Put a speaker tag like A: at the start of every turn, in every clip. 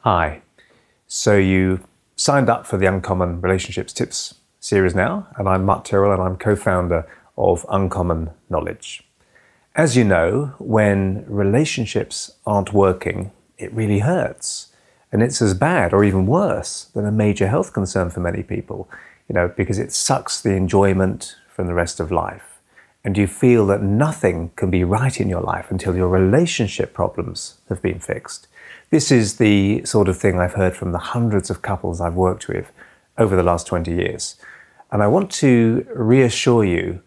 A: Hi. So you signed up for the Uncommon Relationships Tips series now, and I'm Mutt Tyrrell and I'm co-founder of Uncommon Knowledge. As you know, when relationships aren't working, it really hurts. And it's as bad or even worse than a major health concern for many people, because it sucks the enjoyment from the rest of life. And you feel that nothing can be right in your life until your relationship problems have been fixed. This is the sort of thing I've heard from the hundreds of couples I've worked with over the last 20 years. And I want to reassure you,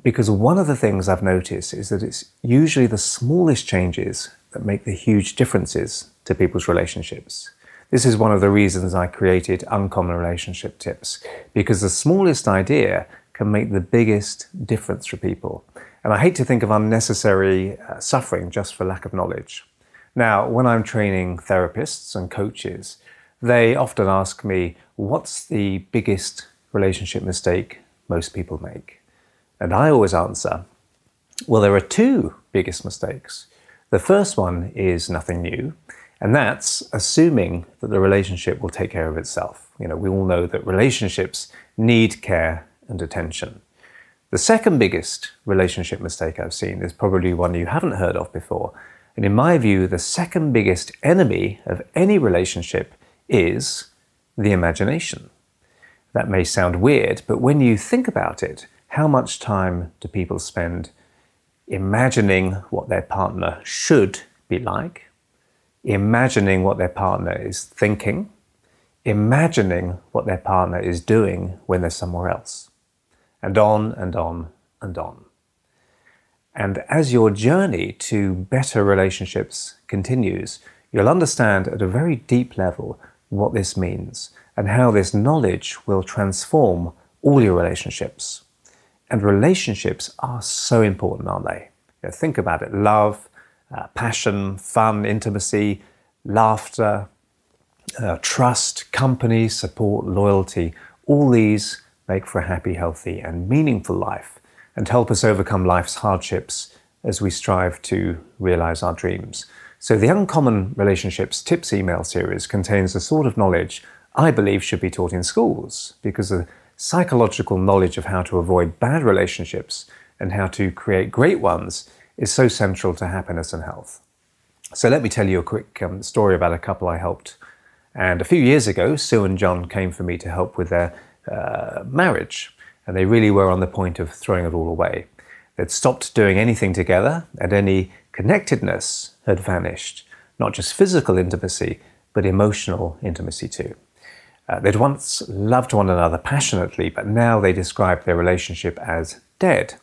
A: because one of the things I've noticed is that it's usually the smallest changes that make the huge differences to people's relationships. This is one of the reasons I created Uncommon Relationship Tips, because the smallest idea can make the biggest difference for people. And I hate to think of unnecessary suffering just for lack of knowledge. Now, when I'm training therapists and coaches, they often ask me, what's the biggest relationship mistake most people make? And I always answer, well, there are two biggest mistakes. The first one is nothing new, and that's assuming that the relationship will take care of itself. We all know that relationships need care and attention. The second biggest relationship mistake I've seen is probably one you haven't heard of before. And in my view, the second biggest enemy of any relationship is the imagination. That may sound weird, but when you think about it, how much time do people spend imagining what their partner should be like, imagining what their partner is thinking, imagining what their partner is doing when they're somewhere else, and on and on and on. And as your journey to better relationships continues, you'll understand at a very deep level what this means and how this knowledge will transform all your relationships. And relationships are so important, aren't they? Think about it. Love, passion, fun, intimacy, laughter, trust, company, support, loyalty. All these make for a happy, healthy, and meaningful life and help us overcome life's hardships as we strive to realize our dreams. So the Uncommon Relationships Tips email series contains the sort of knowledge I believe should be taught in schools, because the psychological knowledge of how to avoid bad relationships and how to create great ones is so central to happiness and health. So let me tell you a quick story about a couple I helped. And a few years ago, Sue and John came for me to help with their marriage. And they really were on the point of throwing it all away. They'd stopped doing anything together, and any connectedness had vanished. Not just physical intimacy, but emotional intimacy too. They'd once loved one another passionately, but now they described their relationship as dead.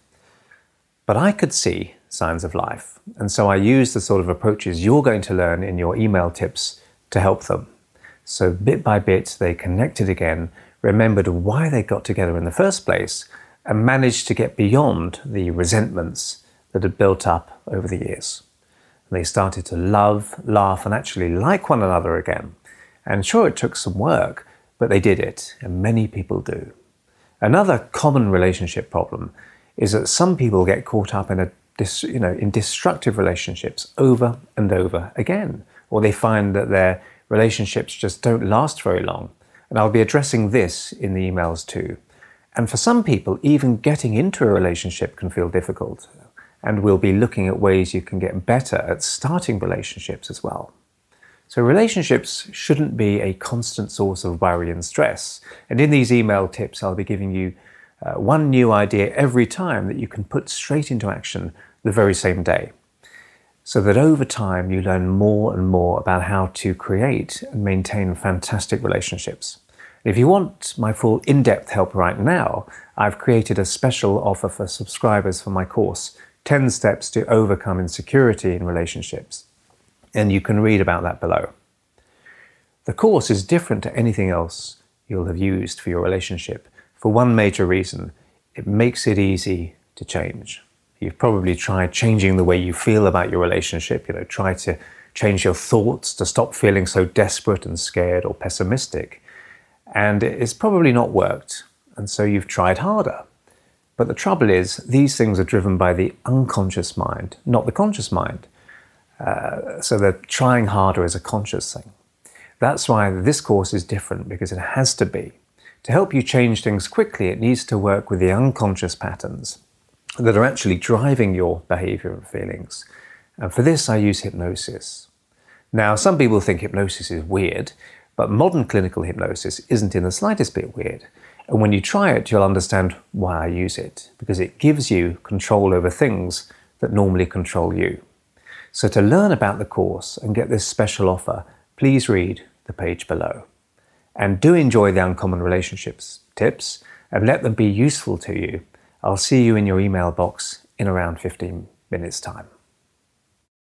A: But I could see signs of life, and so I used the sort of approaches you're going to learn in your email tips to help them. So bit by bit, they connected again, remembered why they got together in the first place, and managed to get beyond the resentments that had built up over the years. And they started to love, laugh, and actually like one another again. And sure, it took some work, but they did it, and many people do. Another common relationship problem is that some people get caught up in destructive relationships over and over again, or they find that their relationships just don't last very long. And I'll be addressing this in the emails too. And for some people, even getting into a relationship can feel difficult. And we'll be looking at ways you can get better at starting relationships as well. So relationships shouldn't be a constant source of worry and stress. And in these email tips, I'll be giving you one new idea every time that you can put straight into action the very same day, so that over time you learn more and more about how to create and maintain fantastic relationships. If you want my full in-depth help right now, I've created a special offer for subscribers for my course, 10 Steps to Overcome Insecurity in Relationships. And you can read about that below. The course is different to anything else you'll have used for your relationship for one major reason: it makes it easy to change. You've probably tried changing the way you feel about your relationship, try to change your thoughts to stop feeling so desperate and scared or pessimistic. And it's probably not worked, and so you've tried harder. But the trouble is, these things are driven by the unconscious mind, not the conscious mind. So the trying harder is a conscious thing. That's why this course is different, because it has to be. To help you change things quickly, it needs to work with the unconscious patterns that are actually driving your behavior and feelings. And for this, I use hypnosis. Now, some people think hypnosis is weird, but modern clinical hypnosis isn't in the slightest bit weird. And when you try it, you'll understand why I use it, because it gives you control over things that normally control you. So to learn about the course and get this special offer, please read the page below. And do enjoy the Uncommon Relationships tips and let them be useful to you. I'll see you in your email box in around 15 minutes' time.